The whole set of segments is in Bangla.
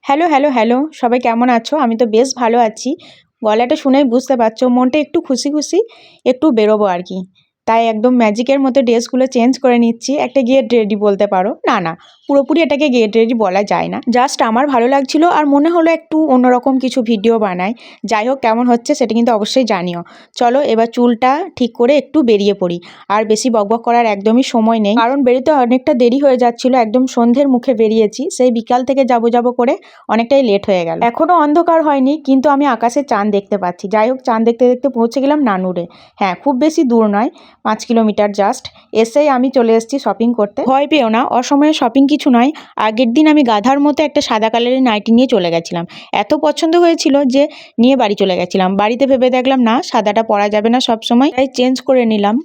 Hello, hello, hello. সবাই কেমন আছো? আমি তো বেশ ভালো আছি। গলাটা শুনেই বুঝতে পারছো মনটা একটু খুশি, খুশি একটু বেরোবো আর কি। তাই একদম ম্যাজিকের মতো ড্রেসগুলো চেঞ্জ করে নিচ্ছি। একটা গেট রেডি বলতে পারো। না, পুরোপুরি এটাকে গেট রেডি বলা যায় না। জাস্ট আমার ভালো লাগছিল আর মনে হলো একটু অন্যরকম কিছু ভিডিও বানাই। যাই হোক কেমন হচ্ছে সেটা কিন্তু অবশ্যই জানিও। চলো এবার চুলটা ঠিক করে একটু বেরিয়ে পড়ি। আর বেশি বকবক করার একদমই সময় নেই। কারণ বেরোতে অনেকটা দেরি হয়ে যাচ্ছিল। একদম সন্ধ্যের মুখে বেরিয়েছি। সেই বিকাল থেকে যাবো করে অনেকটাই লেট হয়ে গেল। এখনো অন্ধকার হয়নি কিন্তু আমি আকাশে চাঁদ দেখতে পাচ্ছি। যাই হোক চাঁদ দেখতে দেখতে পৌঁছে গেলাম নানুরে। হ্যাঁ খুব বেশি দূর নয়, 5 কিলোমিটার জাস্ট। এসেই আমি চলে এসেছি শপিং করতে। ভয় পেও না, অসময়ে শপিং কিছু নয়। আগের দিন আমি গাধার মতো একটা সাদা কালারের নাইটি নিয়ে চলে গেছিলাম। এত পছন্দ হয়েছিল যে নিয়ে বাড়ি চলে গেছিলাম। বাড়িতে ভেবে দেখলাম না সাদাটা পরা যাবে না সব সময়, তাই চেঞ্জ করে নিলাম।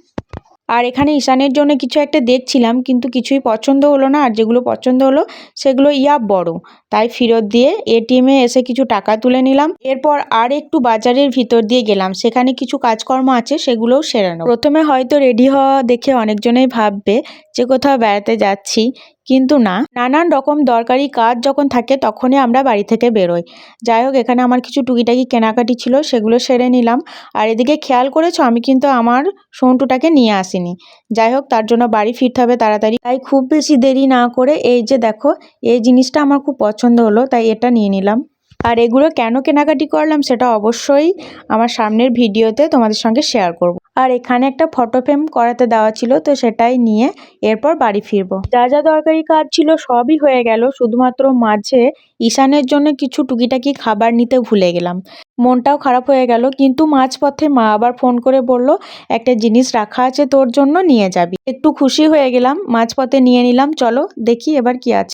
আর এখানে ঈশানের জন্য কিছু একটা দেখছিলাম কিন্তু কিছুই পছন্দ হলো না। আর যেগুলো পছন্দ হলো সেগুলো বড়, তাই ফেরত দিয়ে এটিএমে এসে কিছু টাকা তুলে নিলাম। এরপর আর একটু বাজারের ভিতর দিয়ে গেলাম, সেখানে কিছু কাজকর্ম আছে সেগুলোও সেরে নেব। প্রথমে হয়তো রেডি হওয়া দেখে অনেকজনেই ভাববে যে কোথাও বেড়াতে যাচ্ছি, কিন্তু না, নানান রকম দরকারি কাজ যখন থাকে তখনই আমরা বাড়ি থেকে বেরোই। যাই হোক এখানে আমার কিছু টুকিটাকি কেনাকাটি ছিল সেগুলো সেরে নিলাম। আর এদিকে খেয়াল করেছো আমি কিন্তু আমার সন্টুটাকে নিয়ে আসিনি। যাই হোক তার জন্য বাড়ি ফিরতে হবে তাড়াতাড়ি, তাই খুব বেশি দেরি না করে এই যে দেখো এই জিনিসটা আমার খুব পছন্দ হলো তাই এটা নিয়ে নিলাম। আর এগুলো কেন কেনাকাটি করলাম সেটা অবশ্যই আমার সামনের ভিডিওতে তোমাদের সঙ্গে শেয়ার করব। আর এখানে একটা ফটো ফ্রেম করাতে দেওয়া ছিল, তো সেটাই নিয়ে এরপর বাড়ি ফিরবো। যা যা দরকারি কাজ ছিল সবই হয়ে গেল, শুধুমাত্র মাঝে ঈশানের জন্য কিছু টুকিটাকি খাবার নিতে ভুলে গেলাম। মনটাও খারাপ হয়ে গেল, কিন্তু মাঝপথে মা আবার ফোন করে বলল একটা জিনিস রাখা আছে তোর জন্য, নিয়ে যাবি। একটু খুশি হয়ে গেলাম, মাঝপথে নিয়ে নিলাম। চলো দেখি এবার কি আছে।